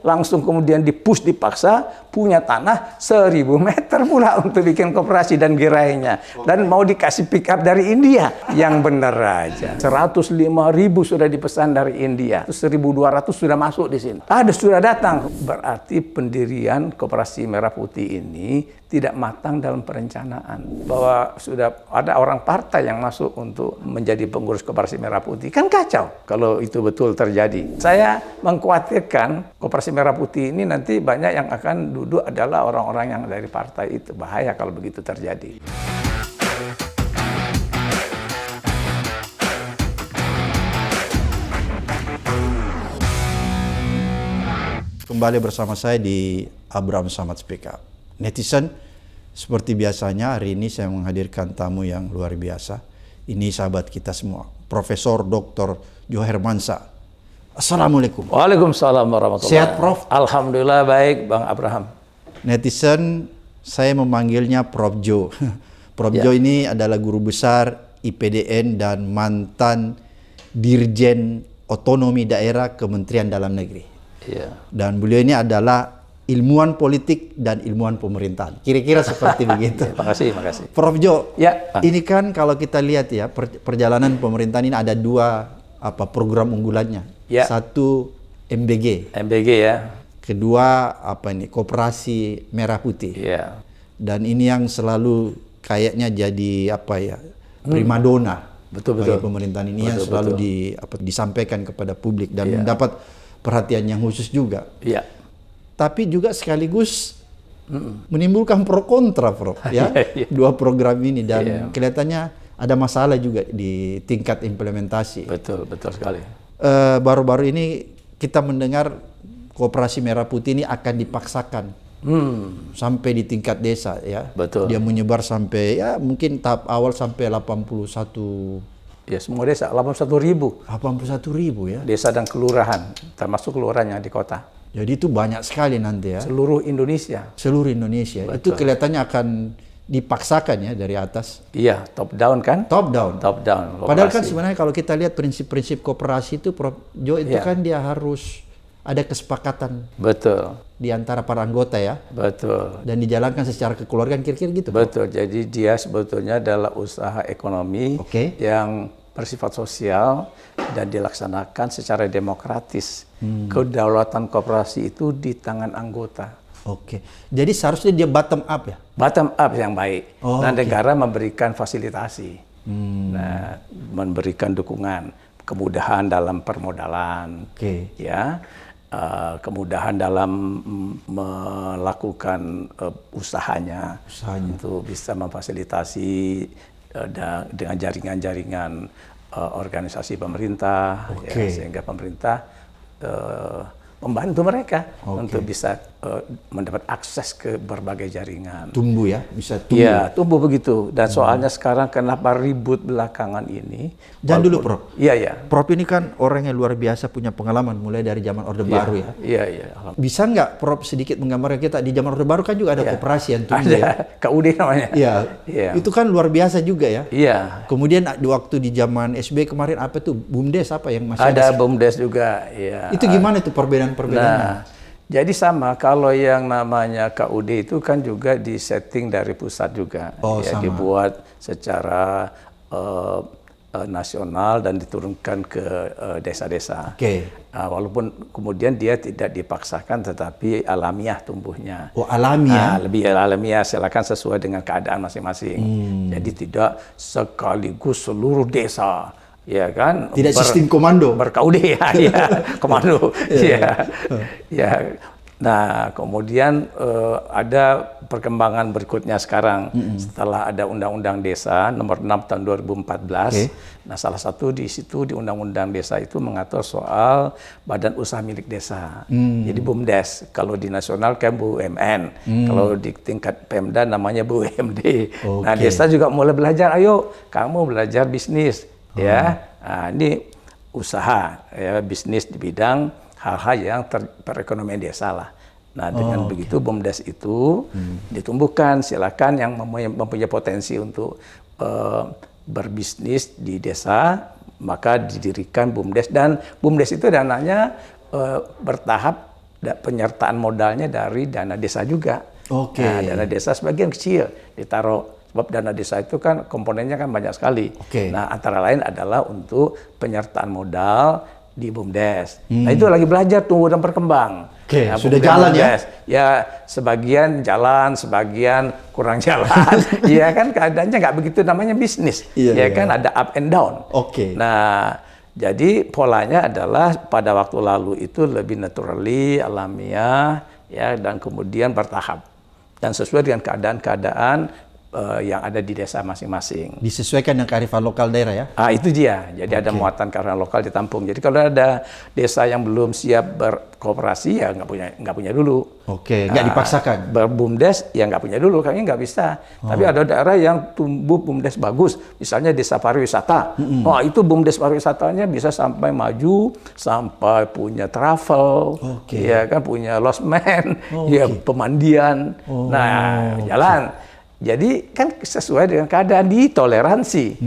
langsung kemudian dipaksa punya tanah 1000 meter pula untuk bikin koperasi dan gerainya. Dan mau dikasih pick up dari India. Yang bener aja. 105.000 sudah dipesan dari India. 1.200 sudah masuk di sini. Sudah datang. Berarti pendirian Koperasi Merah Putih ini tidak matang dalam perencanaan. Bahwa sudah ada orang partai yang masuk untuk menjadi pengurus Koperasi Merah Putih. Kan kacau kalau itu betul terjadi. Saya mengkhawatirkan Koperasi Merah Putih ini nanti banyak yang akan duduk adalah orang-orang yang dari partai itu. Bahaya kalau begitu terjadi. Kembali bersama saya di Abraham Samad Speak Up. Netizen, seperti biasanya hari ini saya menghadirkan tamu yang luar biasa. Ini sahabat kita semua, Profesor Dr. Jo Hermansyah. Assalamualaikum. Waalaikumsalam warahmatullahi wabarakatuh. Sehat, Prof? Alhamdulillah baik, Bang Abraham. Netizen, saya memanggilnya Prof. Jo. Prof. Jo ini adalah guru besar IPDN dan mantan Dirjen Otonomi Daerah Kementerian Dalam Negeri. Dan beliau ini adalah ilmuwan politik dan ilmuwan pemerintahan. Kira-kira seperti begitu. Makasih. Prof. Jo, ya, ini kan kalau kita lihat ya, perjalanan pemerintahan ini ada dua program unggulannya. Ya. Satu MBG. MBG ya. Kedua Koperasi Merah Putih. Ya. Dan ini yang selalu kayaknya jadi primadona. Betul. Pemerintahan ini yang selalu disampaikan kepada publik dan mendapat perhatian yang khusus juga. Iya. Tapi juga sekaligus menimbulkan pro kontra, Prof. Ya, dua program ini dan kelihatannya ada masalah juga di tingkat implementasi. Betul sekali. Baru-baru ini kita mendengar Koperasi Merah Putih ini akan dipaksakan sampai di tingkat desa, ya. Betul. Dia menyebar sampai mungkin tahap awal sampai 81. Ya, semua desa 81.000. 81.000 ya. Desa dan kelurahan, termasuk kelurahan yang di kota. Jadi itu banyak sekali nanti ya. Seluruh Indonesia. Betul. Itu kelihatannya akan dipaksakan ya dari atas. Iya, top down kan? Top down. Padahal kan Koperasi. sebenarnya kalau kita lihat prinsip-prinsip koperasi itu, Prof. Jo, itu kan dia harus ada kesepakatan. Betul. Di antara para anggota ya. Betul. Dan dijalankan secara kekeluargaan kira-kira gitu. Betul. Jadi dia sebetulnya adalah usaha ekonomi yang bersifat sosial dan dilaksanakan secara demokratis. Kedaulatan koperasi itu di tangan anggota. Jadi seharusnya dia bottom up ya? Bottom up yang baik. Dan negara memberikan fasilitasi. Nah, memberikan dukungan, kemudahan dalam permodalan. Ya. Kemudahan dalam melakukan usahanya untuk bisa memfasilitasi dengan jaringan-jaringan organisasi pemerintah, sehingga pemerintah membantu mereka untuk bisa mendapat akses ke berbagai jaringan. Tumbuh ya, bisa tumbuh. Iya, tumbuh begitu. Dan soalnya sekarang kenapa ribut belakangan ini? Dan dulu, Prof. Iya. Prof ini kan orang yang luar biasa, punya pengalaman mulai dari zaman Orde Baru ya. Iya. Bisa nggak, Prof, sedikit menggambarkan kita di zaman Orde Baru kan juga ada koperasi yang tumbuh ya? KUD namanya. Iya. Itu kan luar biasa juga ya. Iya. Kemudian di waktu di zaman SBY kemarin apa tuh BUMDes yang masih ada BUMDes juga. Iya. Itu gimana tuh perbedaannya? Jadi sama, kalau yang namanya KUD itu kan juga disetting dari pusat juga. Sama. Dibuat secara nasional dan diturunkan ke desa-desa. Walaupun kemudian dia tidak dipaksakan tetapi alamiah tumbuhnya. Alamiah? Lebih alamiah, silakan sesuai dengan keadaan masing-masing. Jadi tidak sekaligus seluruh desa. Ya kan, tidak sistem komando, berKUD komando. Nah, kemudian ada perkembangan berikutnya sekarang setelah ada Undang-Undang Desa Nomor 6 Tahun 2014. Nah, salah satu di situ di Undang-Undang Desa itu mengatur soal badan usaha milik desa. Jadi BUMDes, kalau di nasional kan BUMN, kalau di tingkat Pemda namanya BUMD. Nah, desa juga mulai belajar, ayo kamu belajar bisnis. Nah, ini usaha bisnis di bidang hal-hal yang perekonomian desa lah. Nah, dengan begitu BUMDes itu ditumbuhkan, silakan yang mempunyai potensi untuk berbisnis di desa, maka didirikan BUMDes, dan BUMDes itu dananya bertahap penyertaan modalnya dari dana desa juga. Oke. Nah, dana desa sebagian kecil ditaruh, sebab dana desa itu kan komponennya kan banyak sekali. Oke. Nah, antara lain adalah untuk penyertaan modal di BUMDes. Nah, itu lagi belajar tumbuh dan berkembang. Oke, Nah, sudah BUMDes, jalan ya? Ya, sebagian jalan, sebagian kurang jalan. Iya kan, keadaannya nggak begitu, namanya bisnis. Iya, Ya iya. kan, ada up and down. Oke. Nah, jadi polanya adalah pada waktu lalu itu lebih naturally, alamiah, ya, dan kemudian bertahap. Dan sesuai dengan keadaan-keadaan yang ada di desa masing-masing. Disesuaikan dengan kearifan lokal daerah ya? Itu dia. Jadi ada muatan kearifan lokal ditampung. Jadi kalau ada desa yang belum siap berkooperasi, ya nggak punya dulu. Oke, nggak dipaksakan. Berbumdes ya nggak punya dulu, kami nggak bisa. Tapi ada daerah yang tumbuh bumdes bagus, misalnya desa pariwisata. Wah, itu bumdes pariwisatanya bisa sampai maju, sampai punya travel, ya kan, punya losmen, ya pemandian. Nah, jalan. Jadi kan sesuai dengan keadaan, ditoleransi.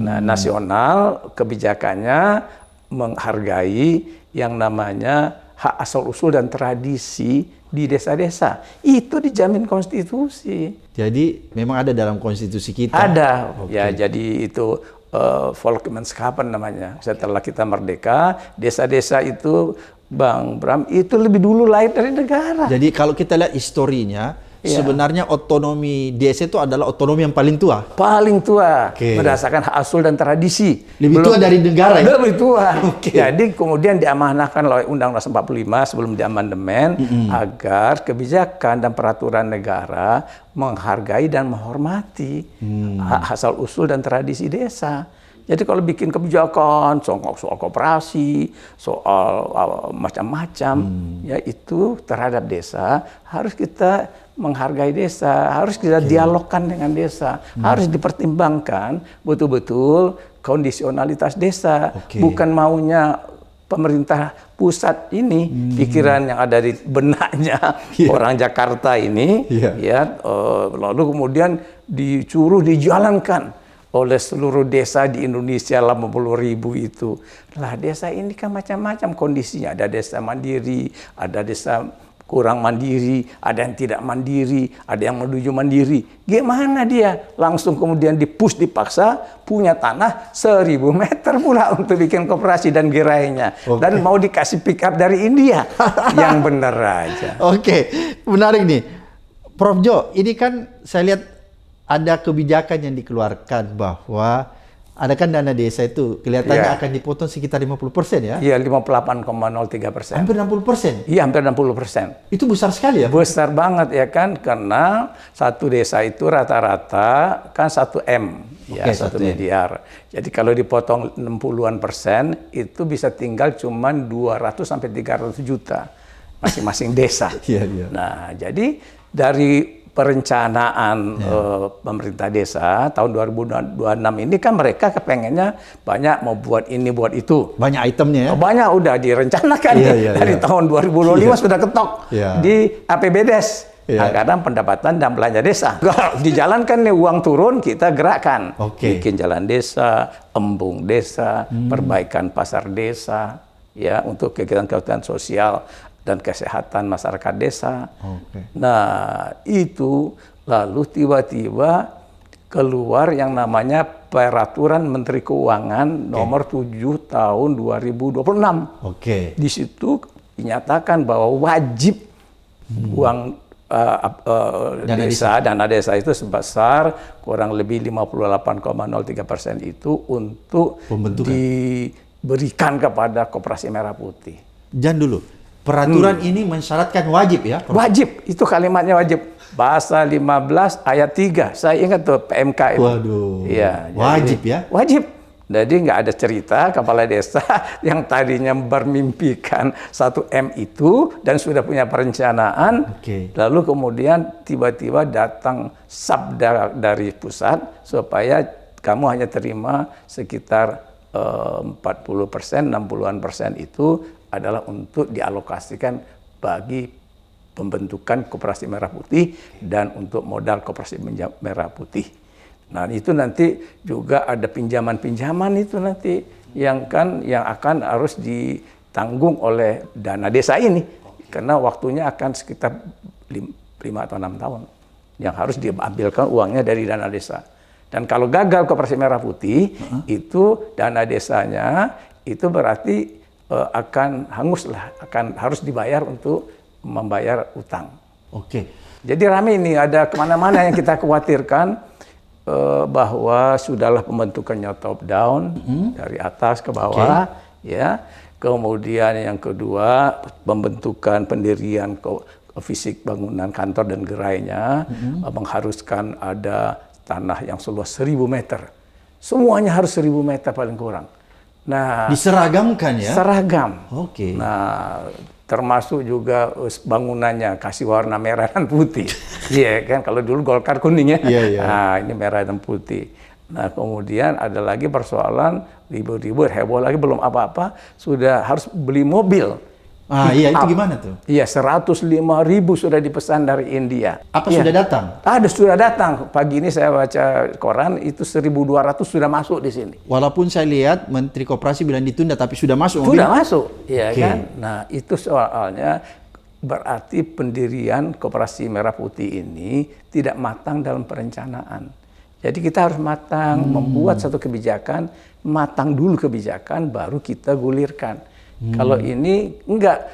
Nah, nasional kebijakannya menghargai yang namanya hak asal-usul dan tradisi di desa-desa. Itu dijamin konstitusi. Jadi memang ada dalam konstitusi kita. Ada. Ya, jadi itu Volksgemeenschapppen namanya. Setelah kita merdeka, desa-desa itu, Bang Bram, itu lebih dulu lahir dari negara. Jadi kalau kita lihat historinya, sebenarnya otonomi desa itu adalah otonomi yang paling tua. Paling tua, berdasarkan hak asal dan tradisi. Lebih tua dari negara ya? Lebih tua. Jadi kemudian diamanahkan oleh Undang-Undang 45 sebelum diamandemen agar kebijakan dan peraturan negara menghargai dan menghormati hak asal usul dan tradisi desa. Jadi kalau bikin kebijakan soal koperasi, soal macam-macam, ya itu terhadap desa harus kita menghargai desa, harus kita dialogkan dengan desa, harus dipertimbangkan betul-betul kondisionalitas desa, bukan maunya pemerintah pusat ini, pikiran yang ada di benaknya orang Jakarta ini, ya, lalu kemudian disuruh dijalankan oleh seluruh desa di Indonesia 80.000 itu. Lah, desa ini kan macam-macam kondisinya. Ada desa mandiri, ada desa kurang mandiri, ada yang tidak mandiri, ada yang menuju mandiri. Gimana dia? Langsung kemudian dipaksa punya tanah 1.000 meter pula untuk bikin koperasi dan gerainya. Dan mau dikasih pick up dari India. Yang benar aja. Menarik nih. Prof Jo, ini kan saya lihat ada kebijakan yang dikeluarkan bahwa ada kan dana desa itu kelihatannya akan dipotong sekitar 50% ya? Iya, 58,03%. Hampir 60%? Iya, hampir 60%. Itu besar sekali ya? Besar banget ya kan, karena satu desa itu rata-rata kan 1 M, ya 1 miliar. Jadi kalau dipotong 60-an%, itu bisa tinggal cuma 200 sampai 300 juta masing-masing desa. Nah, jadi dari perencanaan pemerintah desa tahun 2026 ini kan mereka kepengennya banyak mau buat ini buat itu. Banyak itemnya ya? Banyak udah direncanakan dari tahun 2025 sudah ketok di APBDes. Anggaran pendapatan dan belanja desa. Kalau dijalankan nih uang turun, kita gerakkan. Bikin jalan desa, embung desa, perbaikan pasar desa, ya, untuk kegiatan-kegiatan sosial dan kesehatan masyarakat desa. Nah, itu lalu tiba-tiba keluar yang namanya Peraturan Menteri Keuangan nomor 7 tahun 2026. Di situ dinyatakan bahwa wajib uang dana desa itu sebesar kurang lebih 58,03% itu untuk diberikan kepada Koperasi Merah Putih. Jangan dulu. Peraturan ini mensyaratkan wajib ya? Wajib, itu kalimatnya wajib. Pasal 15 ayat 3, saya ingat tuh PMK itu. Waduh, ya, wajib ya? Wajib. Jadi nggak ada cerita kepala desa yang tadinya bermimpikan 1 M itu dan sudah punya perencanaan, lalu kemudian tiba-tiba datang sabda dari pusat supaya kamu hanya terima sekitar 40%, 60-an% itu adalah untuk dialokasikan bagi pembentukan Koperasi Merah Putih dan untuk modal Koperasi Merah Putih. Nah, itu nanti juga ada pinjaman-pinjaman itu nanti yang akan harus ditanggung oleh dana desa ini. Karena waktunya akan sekitar 5 atau 6 tahun yang harus diambilkan uangnya dari dana desa. Dan kalau gagal Koperasi Merah Putih, itu dana desanya itu berarti akan hangus lah, harus dibayar untuk membayar utang. Oke. Jadi rame ini, ada kemana-mana yang kita khawatirkan bahwa sudahlah pembentukannya top down dari atas ke bawah, ya. Kemudian yang kedua pembentukan pendirian fisik bangunan kantor dan gerainya mengharuskan ada tanah yang seluas 1.000 meter. Semuanya harus 1.000 meter paling kurang. Nah, diseragamkan ya? Seragam. Oke. Nah, termasuk juga bangunannya kasih warna merah dan putih. Iya kan, kalau dulu Golkar kuning ya. Nah, ini merah dan putih. Nah, kemudian ada lagi persoalan ribut-ribut, heboh lagi, belum apa-apa, sudah harus beli mobil. Iya, itu gimana tuh? Iya, 105.000 sudah dipesan dari India. Apa sudah datang? Sudah datang. Pagi ini saya baca koran, itu 1.200 sudah masuk di sini. Walaupun saya lihat Menteri Koperasi bilang ditunda, tapi sudah masuk. Sudah masuk, ya kan? Nah, itu soalnya berarti pendirian Koperasi Merah Putih ini tidak matang dalam perencanaan. Jadi kita harus matang, membuat satu kebijakan, matang dulu kebijakan, baru kita gulirkan. Kalau ini enggak,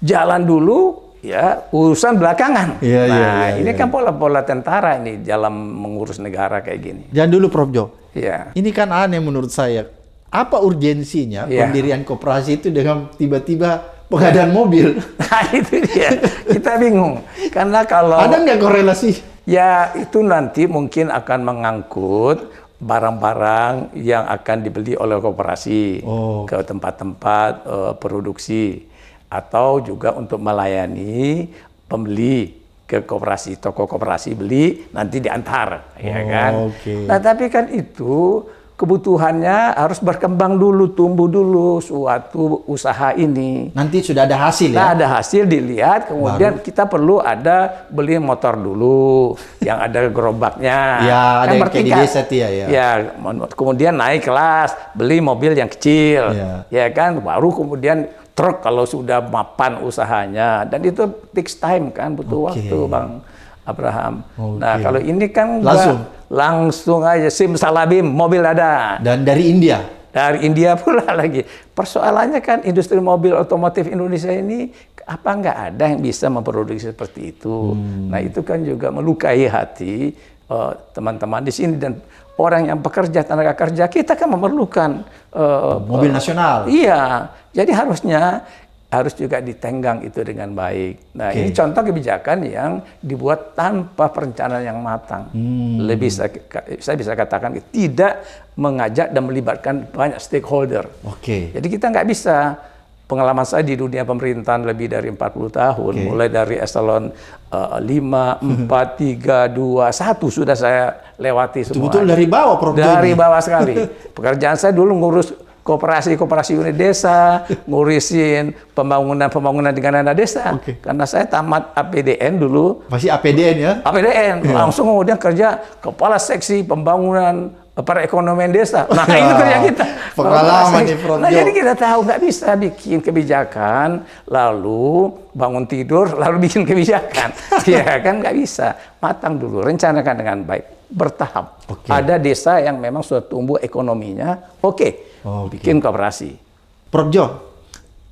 jalan dulu, ya urusan belakangan. Ini kan pola-pola tentara ini dalam mengurus negara kayak gini. Jangan dulu Prof Jo. Iya. Ini kan aneh menurut saya. Apa urgensinya pendirian koperasi itu dengan tiba-tiba pengadaan mobil? Nah itu dia, kita bingung. Karena kalau ada nggak korelasi? Ya itu nanti mungkin akan mengangkut barang-barang yang akan dibeli oleh koperasi ke tempat-tempat produksi, atau juga untuk melayani pembeli ke koperasi, toko koperasi beli nanti diantar, ya kan? Nah tapi kan itu kebutuhannya harus berkembang dulu, tumbuh dulu suatu usaha ini. Nanti sudah ada hasil ya? Nah, ada hasil dilihat, kemudian kita perlu ada beli motor dulu yang ada gerobaknya. Ya, kan ada yang kayak di desa ya. Ya, kemudian naik kelas, beli mobil yang kecil. Ya kan, baru kemudian truk kalau sudah mapan usahanya. Dan itu takes time kan, butuh waktu, Bang Abraham. Nah, kalau ini kan langsung aja simsalabim, mobil ada. Dan dari India? Dari India pula lagi. Persoalannya kan industri mobil otomotif Indonesia ini apa nggak ada yang bisa memproduksi seperti itu. Nah itu kan juga melukai hati teman-teman di sini, dan orang yang bekerja, tenaga kerja kita kan memerlukan mobil nasional. Iya, jadi harus juga ditenggang itu dengan baik. Nah, ini contoh kebijakan yang dibuat tanpa perencanaan yang matang. Lebih saya bisa katakan tidak mengajak dan melibatkan banyak stakeholder. Jadi kita nggak bisa, pengalaman saya di dunia pemerintahan lebih dari 40 tahun, mulai dari eselon 5, 4, 3, 2, 1 sudah saya lewati semua. Betul dari bawah, Prof. Dari bawah sekali. Pekerjaan saya dulu ngurus koperasi unit desa, ngurusin pembangunan dengan dana desa. Karena saya tamat APDN dulu. Masih APDN ya? APDN. Langsung kemudian kerja kepala seksi pembangunan perekonomian desa. Nah, itu kerja kita. Pengalaman nih, Prof. Nah, jadi kita tahu nggak bisa bikin kebijakan, lalu bangun tidur, lalu bikin kebijakan. Ya kan nggak bisa. Matang dulu, rencanakan dengan baik, bertahap. Ada desa yang memang sudah tumbuh ekonominya, bikin koperasi. Prof Jo,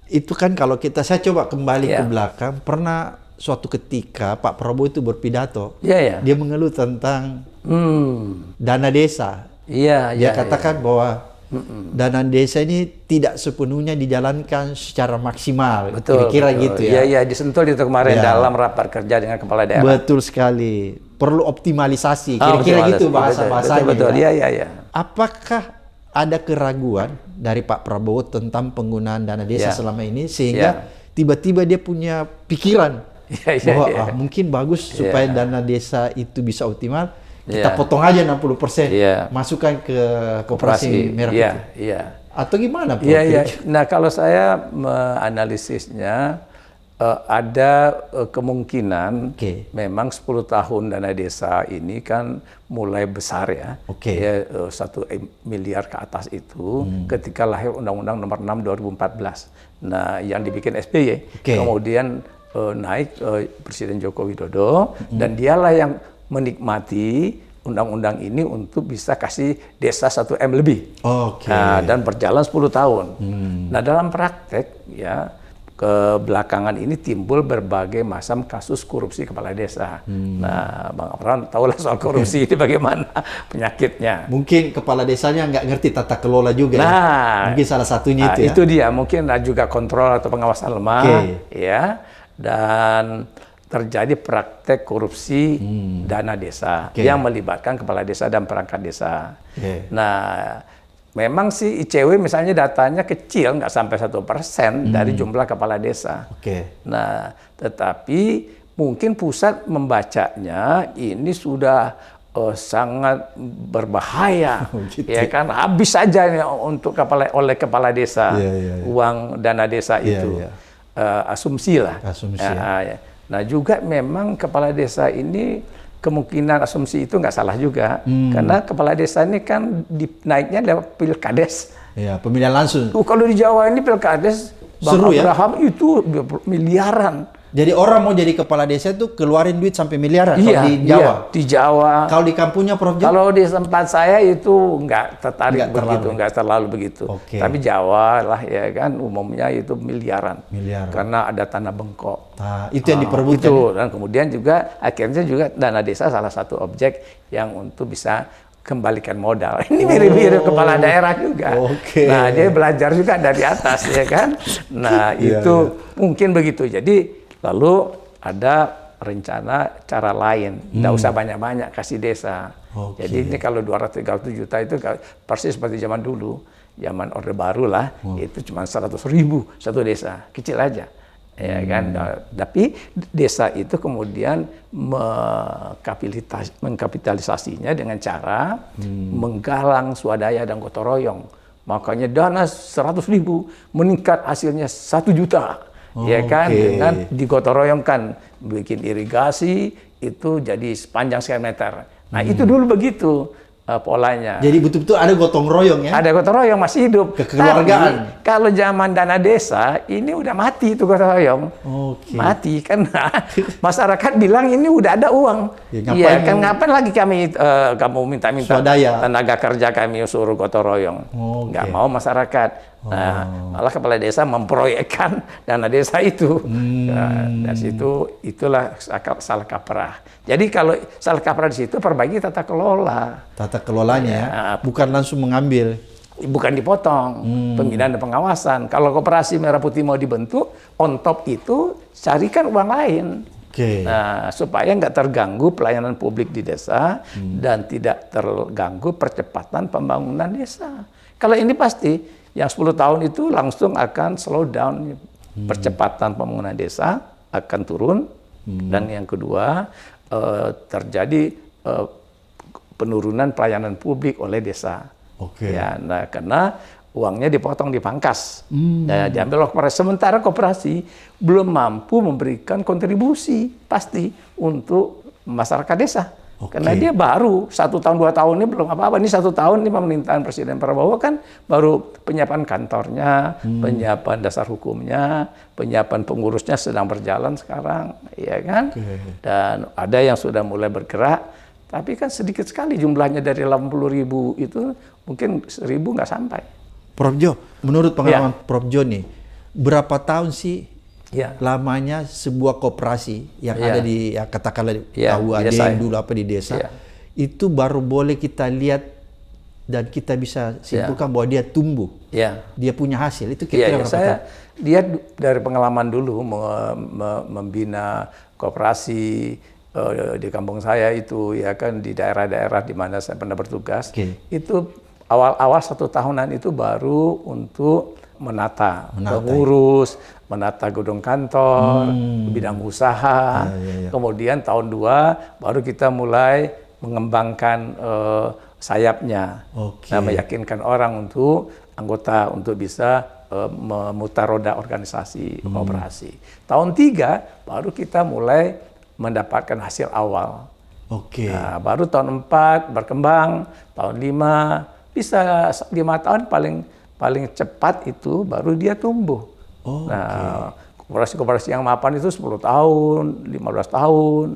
itu kan kalau saya coba kembali ke belakang, pernah suatu ketika Pak Prabowo itu berpidato, dia mengeluh tentang dana desa. Dia katakan bahwa dana desa ini tidak sepenuhnya dijalankan secara maksimal. Kira-kira gitu ya. Iya, disentuh itu kemarin dalam rapat kerja dengan kepala daerah. Betul sekali. Perlu optimalisasi. Kira-kira gitu bahasa-bahasanya. Betul. Iya. Apakah ada keraguan dari Pak Prabowo tentang penggunaan dana desa selama ini, sehingga tiba-tiba dia punya pikiran bahwa mungkin bagus supaya dana desa itu bisa optimal, kita potong aja 60%, masukkan ke koperasi merah putih. Atau gimana, Prof? Nah, kalau saya menganalisisnya, ada kemungkinan memang 10 tahun dana desa ini kan mulai besar ya. 1 miliar ke atas itu ketika lahir Undang-Undang Nomor 6 2014. Nah, yang dibikin SBY. Kemudian naik Presiden Joko Widodo, dan dialah yang menikmati undang-undang ini untuk bisa kasih desa 1M lebih. Nah, dan berjalan 10 tahun. Nah, dalam praktek ya kebelakangan ini timbul berbagai macam kasus korupsi kepala desa. Nah, Bang Afran tahulah soal korupsi ini bagaimana penyakitnya. Mungkin kepala desanya nggak ngerti tata kelola juga. Nah, mungkin salah satunya itu ya. Itu dia, mungkin juga kontrol atau pengawasan lemah, ya. Dan terjadi praktek korupsi dana desa yang melibatkan kepala desa dan perangkat desa. Nah, memang sih ICW misalnya datanya kecil, nggak sampai 1% dari jumlah kepala desa. Nah, tetapi mungkin pusat membacanya ini sudah sangat berbahaya, ya kan, habis saja untuk oleh kepala desa uang dana desa itu. Asumsi lah. Nah, juga memang kepala desa ini kemungkinan asumsi itu nggak salah juga, karena kepala desa ini kan naiknya lewat pilkades. Ya, pemilihan langsung. Kalau di Jawa ini pilkades, Bang Abraham itu miliaran. Jadi orang mau jadi kepala desa itu keluarin duit sampai miliaran kalau di Jawa. Di Jawa. Kalau di kampungnya Prof Jo? Kalau di tempat saya itu nggak tertarik begitu, nggak terlalu begitu. Tapi Jawa lah ya kan umumnya itu miliaran. Karena ada tanah bengkok. Nah, itu yang diperebutkan. Itu. Dan kemudian juga akhirnya juga dana desa salah satu objek yang untuk bisa kembalikan modal. Ini mirip-mirip kepala daerah juga. Nah, dia belajar juga dari atas ya kan. Nah, itu mungkin begitu. Jadi lalu ada rencana cara lain, nggak usah banyak-banyak kasih desa. Jadi ini kalau 230 juta itu persis seperti zaman dulu, zaman Orde Baru lah, itu cuma 100.000 satu desa, kecil aja, ya kan. Tapi desa itu kemudian mengkapitalisasinya dengan cara menggalang swadaya dan gotong royong. Makanya dana 100.000 meningkat hasilnya 1 juta. Ya kan, dengan digotong-royongkan, bikin irigasi itu jadi sepanjang sekian meter. Nah, itu dulu begitu polanya. Jadi betul-betul ada gotong royong ya? Ada gotong royong, masih hidup. Kekeluargaan. Tapi, kalau zaman dana desa, ini udah mati itu gotong royong. Mati, karena masyarakat bilang ini udah ada uang. Iya kan, ngapain lagi kamu minta-minta tenaga kerja kami suruh gotong royong. Nggak mau masyarakat. Nah, malah kepala desa memproyekkan dana desa itu. Nah, dari situ itulah salah kaprah. Jadi kalau salah kaprah di situ, perbaiki tata kelola. Tata kelolanya bukan langsung mengambil. Bukan dipotong, pembinaan dan pengawasan. Kalau koperasi Merah Putih mau dibentuk, on top itu carikan uang lain. Nah, supaya nggak terganggu pelayanan publik di desa dan tidak terganggu percepatan pembangunan desa. Kalau ini pasti yang 10 tahun itu langsung akan slow down, percepatan pembangunan desa akan turun, dan yang kedua terjadi penurunan pelayanan publik oleh desa. Ya, nah, karena uangnya dipotong, dipangkas, diambil oleh koperasi. Sementara koperasi belum mampu memberikan kontribusi pasti untuk masyarakat desa. Karena dia baru 1 tahun 2 tahun ini belum apa-apa. Ini 1 tahun ini pemerintahan Presiden Prabowo kan baru penyiapan kantornya, penyiapan dasar hukumnya, penyiapan pengurusnya sedang berjalan sekarang, ya kan? Dan ada yang sudah mulai bergerak, tapi kan sedikit sekali jumlahnya. Dari 80.000 itu mungkin 1.000 nggak sampai. Prof Jo, menurut pengalaman Prof Jo nih, berapa tahun sih lamanya sebuah koperasi yang ada di katakanlah KUAD yang dulu apa di desa itu baru boleh kita lihat dan kita bisa simpulkan bahwa dia tumbuh, dia punya hasil itu kira-kira berapa saya lihat dari pengalaman dulu membina koperasi di kampung saya itu, ya kan, di daerah-daerah di mana saya pernah bertugas. Itu awal-awal 1 tahunan itu baru untuk menata pengurus, menata gedung kantor, bidang usaha. Kemudian tahun 2 baru kita mulai mengembangkan sayapnya. Nah, meyakinkan orang untuk anggota untuk bisa memutar roda organisasi koperasi. Tahun 3 baru kita mulai mendapatkan hasil awal. Nah, baru tahun 4 berkembang, tahun 5 bisa 5 tahun paling cepat itu baru dia tumbuh. Nah, Koperasi-koperasi yang mapan itu 10 tahun, 15 tahun,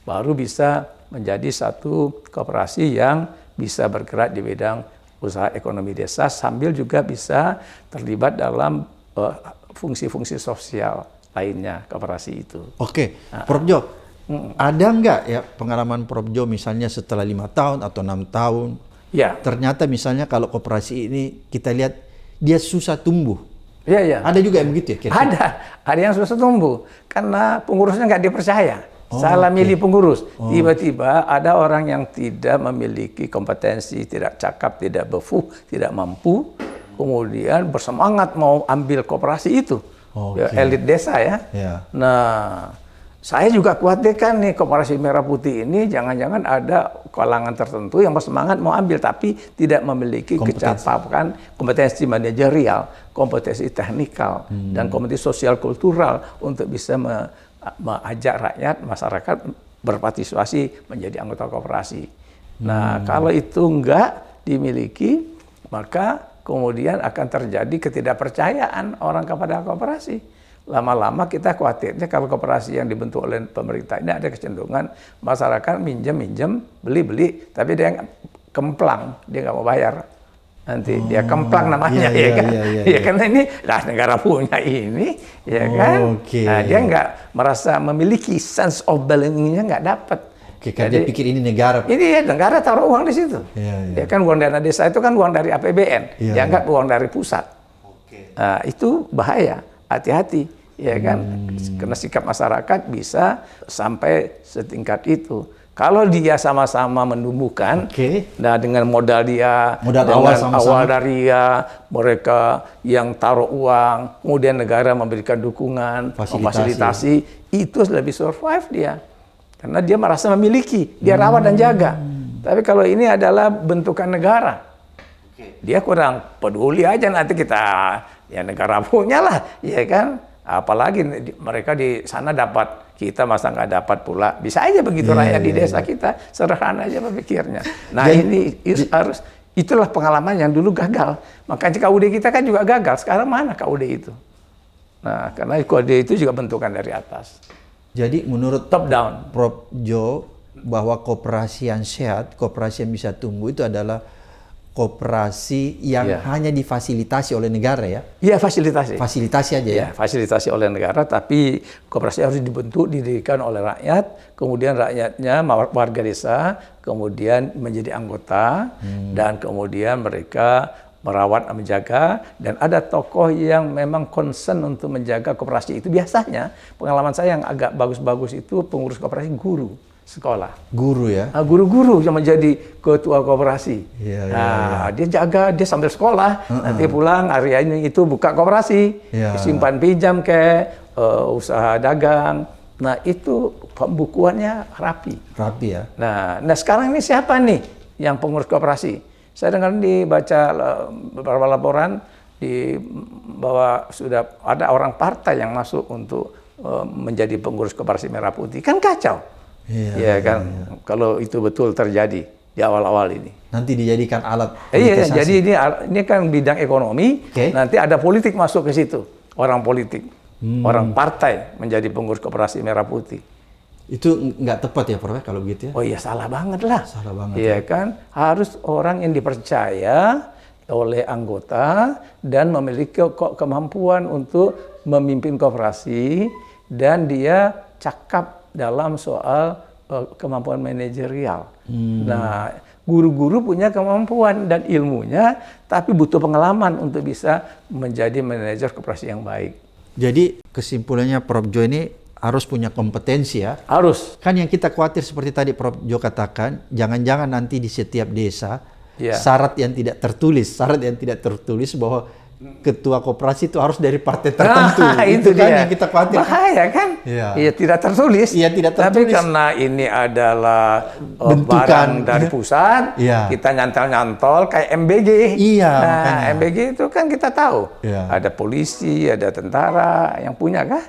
baru bisa menjadi satu koperasi yang bisa bergerak di bidang usaha ekonomi desa sambil juga bisa terlibat dalam fungsi-fungsi sosial lainnya koperasi itu. Oke, Prof Jo, ada nggak ya pengalaman Prof Jo misalnya setelah 5 tahun atau 6 tahun, Ya, ternyata misalnya kalau koperasi ini kita lihat dia susah tumbuh. ya. Ada juga yang begitu ya? Kira-kira? Ada yang susah tumbuh karena pengurusnya nggak dipercaya. Salah milih pengurus. Tiba-tiba ada orang yang tidak memiliki kompetensi, tidak cakap, tidak befuh, tidak mampu, kemudian bersemangat mau ambil koperasi itu. Ya, elit desa ya. Nah, saya juga khawatirkan nih koperasi merah putih ini jangan-jangan ada kalangan tertentu yang bersemangat mau ambil tapi tidak memiliki kecapapan, kompetensi manajerial, kompetensi teknikal, dan kompetensi sosial kultural untuk bisa mengajak rakyat, masyarakat berpartisipasi menjadi anggota koperasi. Nah, kalau itu enggak dimiliki, maka kemudian akan terjadi ketidakpercayaan orang kepada koperasi. Lama-lama kita khawatirnya kalau koperasi yang dibentuk oleh pemerintah ini ada kecenderungan masyarakat minjem, beli, tapi dia kemplang, dia nggak mau bayar. Nanti dia kemplang namanya, ya karena ini lah negara punya ini, ya kan. Nah, dia nggak merasa memiliki sense of belonging-nya nggak dapat. Karena dia pikir ini negara. Ini ya negara taruh uang di situ. Ya kan uang dana desa itu kan uang dari APBN, dianggap uang dari pusat. Nah, itu bahaya, hati-hati. Ya kan, karena sikap masyarakat bisa sampai setingkat itu. Kalau dia sama-sama menumbuhkan, nah dengan modal dia, awal dari dia, mereka yang taruh uang, kemudian negara memberikan dukungan, memfasilitasi, itu lebih survive dia. Karena dia merasa memiliki, dia rawat dan jaga. Tapi kalau ini adalah bentukan negara, dia kurang peduli aja nanti kita, ya negara punya lah, ya kan. Apalagi mereka di sana dapat, kita masa nggak dapat pula. Bisa aja begitu rakyat di desa kita, sederhana aja berpikirnya. Nah ini harus, itulah pengalaman yang dulu gagal. Makanya KUD kita kan juga gagal. Sekarang mana KUD itu? Nah karena KUD itu juga bentukan dari atas. Jadi menurut top down, Prof Jo, bahwa koperasi yang sehat, koperasi yang bisa tumbuh itu adalah koperasi yang hanya difasilitasi oleh negara ya? Iya, fasilitasi. Fasilitasi aja ya? Fasilitasi oleh negara, tapi koperasi harus dibentuk, didirikan oleh rakyat, kemudian rakyatnya, warga desa, kemudian menjadi anggota, dan kemudian mereka merawat, menjaga, dan ada tokoh yang memang concern untuk menjaga koperasi itu. Biasanya, pengalaman saya yang agak bagus-bagus itu pengurus koperasi guru sekolah. Guru ya? Guru-guru yang menjadi ketua koperasi. Dia jaga, dia sambil sekolah, nanti pulang hari ini itu buka koperasi, simpan pinjam usaha dagang. Nah itu pembukuannya rapi. Rapi ya? Nah sekarang ini siapa nih yang pengurus koperasi? Saya dengar dibaca beberapa laporan bahwa sudah ada orang partai yang masuk untuk menjadi pengurus koperasi Merah Putih. Kan kacau. Kalau itu betul terjadi di awal-awal ini. Nanti dijadikan alat politisasi. Jadi ini kan bidang ekonomi, nanti ada politik masuk ke situ. Orang politik, orang partai menjadi pengurus koperasi Merah Putih. Itu nggak tepat ya Prof kalau begitu ya? Oh iya salah banget lah. Salah banget. Iya kan, harus orang yang dipercaya oleh anggota dan memiliki kemampuan untuk memimpin koperasi dan dia cakap dalam soal kemampuan manajerial. Nah, guru-guru punya kemampuan dan ilmunya, tapi butuh pengalaman untuk bisa menjadi manajer koperasi yang baik. Jadi kesimpulannya Prof Jo ini harus punya kompetensi ya? Harus. Kan yang kita khawatir seperti tadi Prof Jo katakan, jangan-jangan nanti di setiap desa syarat yang tidak tertulis bahwa ketua koperasi itu harus dari partai tertentu. Itu kan yang kita khawatir. Bahaya kan? Iya, tidak tertulis. Iya, tidak tertulis. Tapi karena ini adalah barang dari pusat, kita nyantol-nyantol kayak MBG. Iya, makanya. MBG itu kan kita tahu. Ada polisi, ada tentara yang punya kah?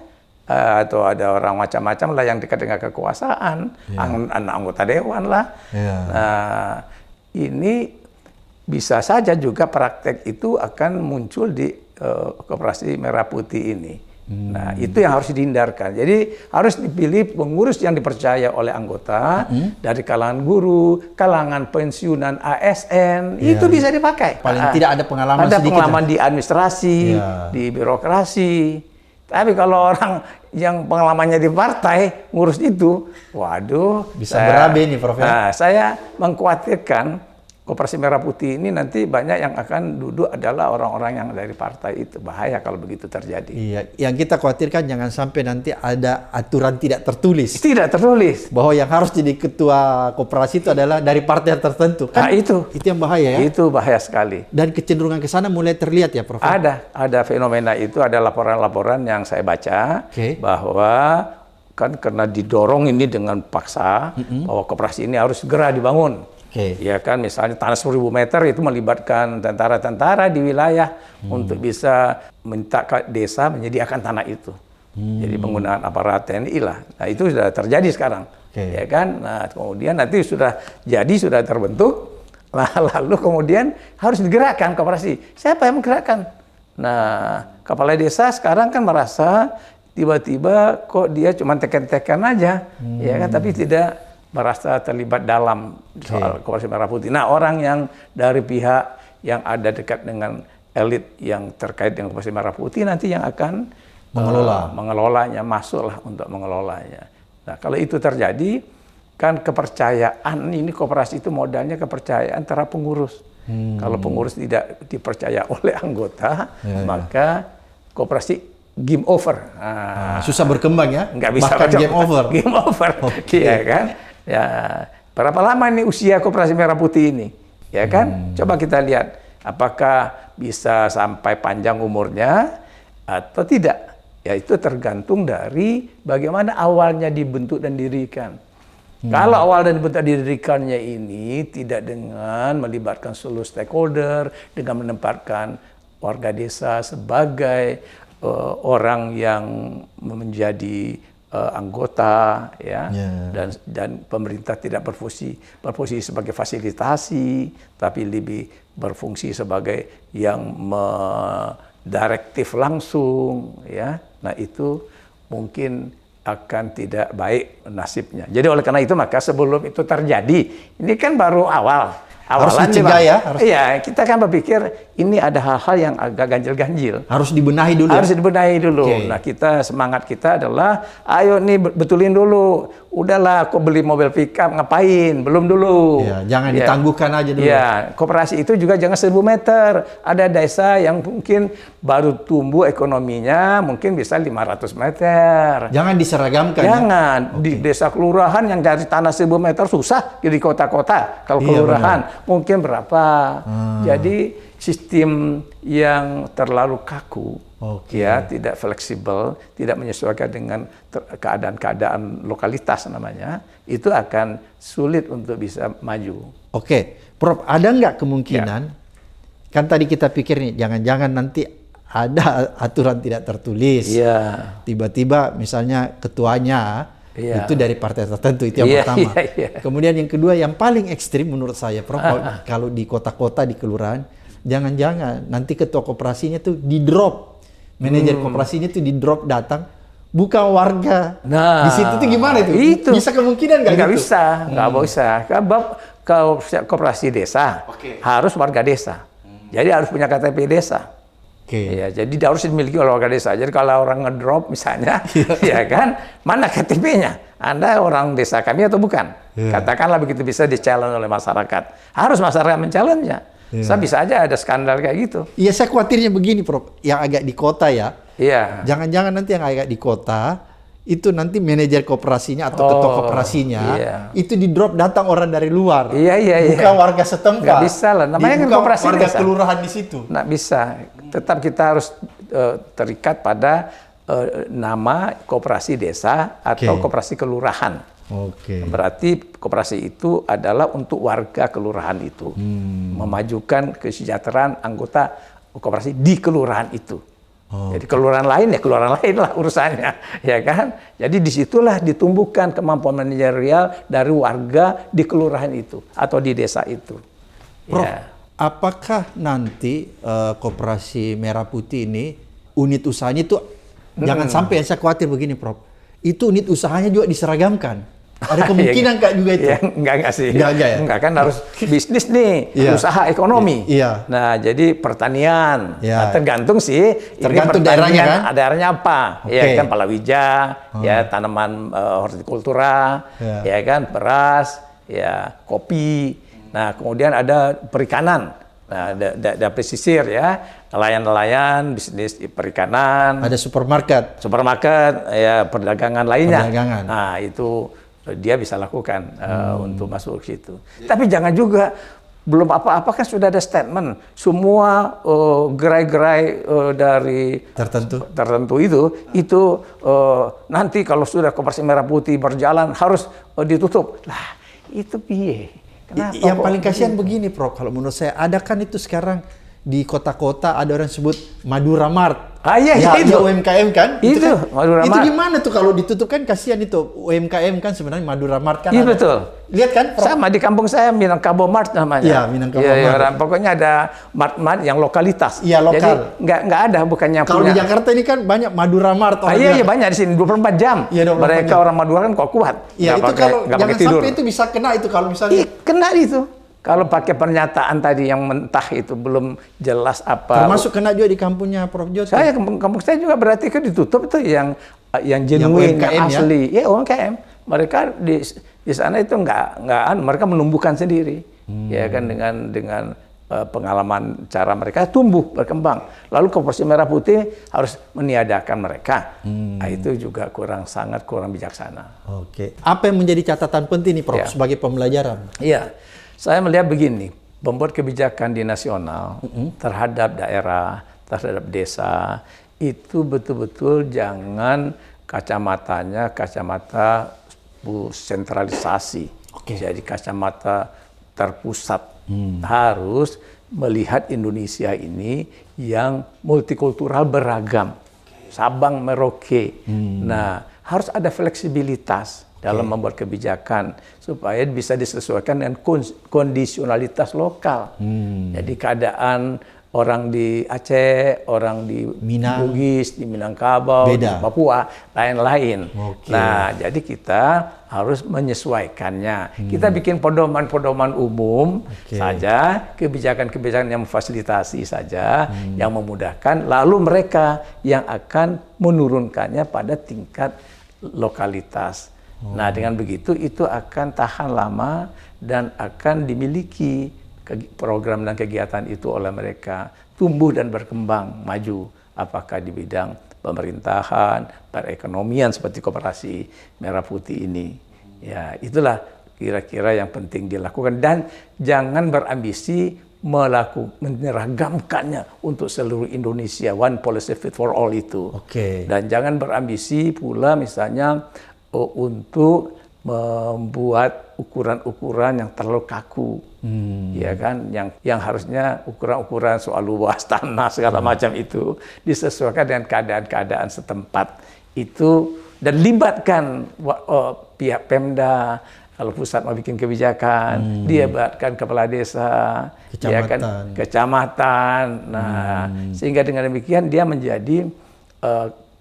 Atau ada orang macam-macam lah yang dekat dengan kekuasaan, anak anggota dewan lah. Nah, ini bisa saja juga praktek itu akan muncul di koperasi Merah Putih ini. Nah, itu yang harus dihindarkan. Jadi harus dipilih pengurus yang dipercaya oleh anggota dari kalangan guru, kalangan pensiunan ASN, itu bisa dipakai. Paling tidak ada pengalaman ada sedikit. pengalaman di administrasi, di birokrasi. Tapi kalau orang yang pengalamannya di partai ngurus itu, waduh, Bisa berabe nih, Prof. Nah, saya mengkhawatirkan Koperasi Merah Putih ini nanti banyak yang akan duduk adalah orang-orang yang dari partai itu. Bahaya kalau begitu terjadi. Iya, yang kita khawatirkan jangan sampai nanti ada aturan tidak tertulis Tidak tertulis. bahwa yang harus jadi ketua koperasi itu adalah dari partai tertentu. Kan Nah, itu yang bahaya ya. Itu bahaya sekali. Dan kecenderungan ke sana mulai terlihat ya, Prof. Ada fenomena itu, ada laporan-laporan yang saya baca bahwa kan karena didorong ini dengan paksa bahwa koperasi ini harus segera dibangun. Ya kan, misalnya tanah 1000 meter itu melibatkan tentara-tentara di wilayah untuk bisa minta ke desa menyediakan tanah itu. Jadi penggunaan aparat TNI lah. Nah, itu sudah terjadi sekarang. Ya kan? Nah, kemudian nanti sudah terbentuk, lalu kemudian harus digerakkan koperasi. Siapa yang menggerakkan? Nah, kepala desa sekarang kan merasa tiba-tiba kok dia cuma teken-teken aja, ya kan, tapi tidak merasa terlibat dalam soal Koperasi Merah Putih. Nah, orang yang dari pihak yang ada dekat dengan elit yang terkait dengan Koperasi Merah Putih nanti yang akan mengelolanya, masuklah untuk mengelolanya. Nah, kalau itu terjadi, kan kepercayaan ini koperasi itu modalnya kepercayaan terhadap pengurus. Kalau pengurus tidak dipercaya oleh anggota, maka koperasi game over. Susah berkembang ya? Nggak bisa. Bahkan game over. Game over, iya kan? Ya, berapa lama ini usia Koperasi Merah Putih ini? Ya kan? Coba kita lihat apakah bisa sampai panjang umurnya atau tidak. Ya, itu tergantung dari bagaimana awalnya dibentuk dan didirikan. Kalau awal dan dibentuk didirikannya ini tidak dengan melibatkan seluruh stakeholder, dengan menempatkan warga desa sebagai orang yang menjadi anggota, ya, dan pemerintah tidak berfungsi sebagai fasilitasi, tapi lebih berfungsi sebagai yang mendirektif langsung, ya. Nah, itu mungkin akan tidak baik nasibnya. Jadi oleh karena itu maka sebelum itu terjadi, ini kan baru awal. Harus dicegah ya? Iya, kita kan berpikir ini ada hal-hal yang agak ganjil-ganjil. Harus dibenahi dulu. Harus dibenahi dulu. Nah, semangat kita adalah, ayo nih betulin dulu. Udahlah, kok beli mobil pickup ngapain? Belum dulu. Ya, jangan ditangguhkan aja dulu. Ya, koperasi itu juga jangan 1000 meter. Ada desa yang mungkin baru tumbuh ekonominya, mungkin bisa 500 meter. Jangan diseragamkan. Jangan. Di desa kelurahan yang cari tanah 1000 meter susah di kota-kota. Kalau kelurahan mungkin berapa. Jadi sistem yang terlalu kaku, ya, tidak fleksibel, tidak menyesuaikan dengan keadaan-keadaan lokalitas namanya, itu akan sulit untuk bisa maju. Prof, ada nggak kemungkinan, kan tadi kita pikir nih, jangan-jangan nanti ada aturan tidak tertulis, tiba-tiba misalnya ketuanya itu dari partai tertentu, itu yang pertama. Kemudian yang kedua, yang paling ekstrim menurut saya, Prof, kalau di kota-kota, di kelurahan, jangan-jangan nanti ketua koperasinya tuh di-drop, manajer koperasinya tuh di-drop datang, bukan warga. Nah, di situ tuh gimana itu? Bisa kemungkinan nggak gitu? Nggak bisa, nggak bisa. Kalau koperasi desa harus warga desa. Jadi harus punya KTP desa. Ya, jadi harus dimiliki oleh warga desa. Jadi kalau orang ngedrop misalnya, ya kan, mana KTP-nya? Anda orang desa kami atau bukan? Katakanlah begitu, bisa di-challenge oleh masyarakat. Harus masyarakat men-challenge-nya. Saya bisa aja ada skandal kayak gitu. Iya, saya khawatirnya begini, Prof. Yang agak di kota ya. Iya. Jangan-jangan nanti yang agak di kota, itu nanti manajer koperasinya atau ketua koperasinya, itu di-drop datang orang dari luar. Bukan warga setempat. Nggak bisa lah. Namanya kan koperasi warga desa. Kelurahan di situ. Nggak bisa. Tetap kita harus terikat pada nama koperasi desa atau koperasi kelurahan. Berarti koperasi itu adalah untuk warga kelurahan itu, memajukan kesejahteraan anggota koperasi di kelurahan itu. Jadi kelurahan lain lah urusannya, ya kan? Jadi disitulah ditumbuhkan kemampuan manajerial dari warga di kelurahan itu atau di desa itu. Prof, apakah nanti Koperasi Merah Putih ini unit usahanya itu Jangan sampai yang saya khawatir begini, Prof. Itu unit usahanya juga diseragamkan. Ada kemungkinan Kak juga itu? Ya, enggak sih. Enggak ya? Enggak, kan harus bisnis nih, Iya. usaha ekonomi. Iya. Nah, jadi pertanian. Iya. Nah, tergantung sih. Tergantung ini daerahnya kan? Daerahnya apa? Oke. Ya kan palawija, ya tanaman hortikultura, Iya. ya kan beras, ya kopi. Nah, kemudian ada perikanan. Nah, ada pesisir ya, nelayan-nelayan, bisnis perikanan. Ada supermarket. Supermarket, ya perdagangan lainnya. Perdagangan. Nah itu dia bisa lakukan untuk masuk ke situ. Tapi jangan juga belum apa-apa kan sudah ada statement semua gerai-gerai dari tertentu itu nanti kalau sudah Koperasi Merah Putih berjalan harus ditutup. Lah itu piye? Kenapa Yang paling kasihan begini, Prof. Kalau menurut saya, ada kan itu sekarang di kota-kota ada orang sebut Madura Mart. Iya, ya, itu UMKM kan? Itu kan, Madura itu Mart. gimana tuh kalau ditutup kan kasihan itu. UMKM kan sebenarnya Madura Mart kan. Iya ada. betul. Lihat kan, Prof? Sama di kampung saya Minangkabau Mart namanya. Iya, Minangkabau Mart. Mart. Pokoknya ada mart-mart yang lokalitas. Iya, lokal. Jadi nggak ada bukannya Kalau punya. di Jakarta ini kan banyak Madura Mart. Iya banyak di sini 24 jam. Iya, 24 Mereka jam. orang Madura kan kok kuat. Iya, itu kalau nggak jangan pakai tidur. sampai itu bisa kena itu kalau misalnya. Kena itu. Kalau pakai pernyataan tadi yang mentah itu belum jelas apa. Termasuk kena juga di kampungnya Prof. Jody. Saya kampung saya juga berarti kan ditutup itu yang genuine, yang asli. Ya UMKM. Mereka di sana itu nggak mereka menumbuhkan sendiri. Ya kan dengan pengalaman cara mereka tumbuh berkembang. Lalu Koperasi Merah Putih harus meniadakan mereka. Nah, itu juga sangat kurang bijaksana. Oke. Apa yang menjadi catatan penting nih Prof sebagai pembelajaran? Iya. Saya melihat begini, pembuat kebijakan di nasional terhadap daerah, terhadap desa, itu betul-betul jangan kacamatanya kacamata sentralisasi. Jadi kacamata terpusat. Harus melihat Indonesia ini yang multikultural beragam. Sabang Merauke. Nah, harus ada fleksibilitas dalam membuat kebijakan supaya bisa disesuaikan dengan kondisionalitas lokal. Jadi keadaan orang di Aceh, orang di Bugis, di Minangkabau, di Papua, lain-lain. Nah, jadi kita harus menyesuaikannya. Kita bikin pedoman-pedoman umum saja, kebijakan-kebijakan yang memfasilitasi saja, yang memudahkan, lalu mereka yang akan menurunkannya pada tingkat lokalitas. Nah, dengan begitu itu akan tahan lama dan akan dimiliki program dan kegiatan itu oleh mereka, tumbuh dan berkembang, maju, apakah di bidang pemerintahan, perekonomian seperti Koperasi Merah Putih ini. Ya, itulah kira-kira yang penting dilakukan dan jangan berambisi menyeragamkannya untuk seluruh Indonesia, one policy fit for all itu. Dan jangan berambisi pula misalnya untuk membuat ukuran-ukuran yang terlalu kaku, ya kan, yang harusnya ukuran-ukuran soal luas tanah segala macam itu disesuaikan dengan keadaan-keadaan setempat itu dan libatkan pihak Pemda. Kalau pusat mau bikin kebijakan, dia libatkan kepala desa, kecamatan. Nah, sehingga dengan demikian dia menjadi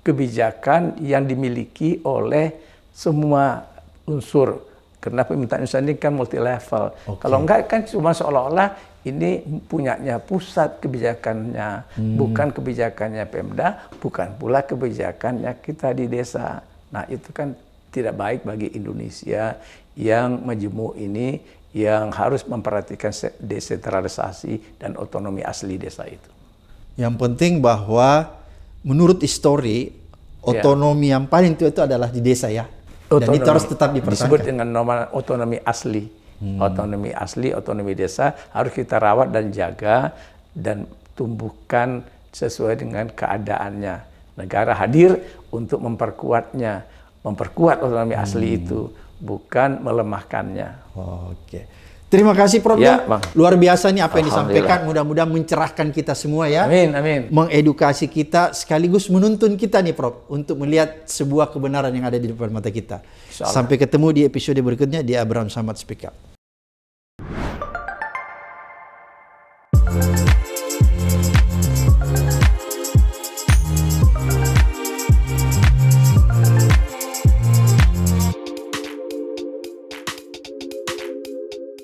kebijakan yang dimiliki oleh semua unsur, karena permintaan usaha ini kan multi level. Kalau enggak kan cuma seolah-olah ini punyanya pusat kebijakannya, bukan kebijakannya Pemda, bukan pula kebijakannya kita di desa. Nah, itu kan tidak baik bagi Indonesia yang majemuk ini, yang harus memperhatikan desentralisasi dan otonomi asli desa itu. Yang penting bahwa menurut histori otonomi yang paling tua itu adalah di desa ya. Dan itu harus tetap dipertahankan. Disebut dengan nama otonomi asli. Otonomi asli, otonomi desa harus kita rawat dan jaga dan tumbuhkan sesuai dengan keadaannya. Negara hadir untuk memperkuatnya, memperkuat otonomi asli itu, bukan melemahkannya. Oke. Terima kasih Prof. Luar biasa nih apa yang disampaikan. Mudah-mudahan mencerahkan kita semua ya. Amin, amin. Mengedukasi kita sekaligus menuntun kita nih Prof. Untuk melihat sebuah kebenaran yang ada di depan mata kita. Sampai ketemu di episode berikutnya di Abraham Samad Speak Up.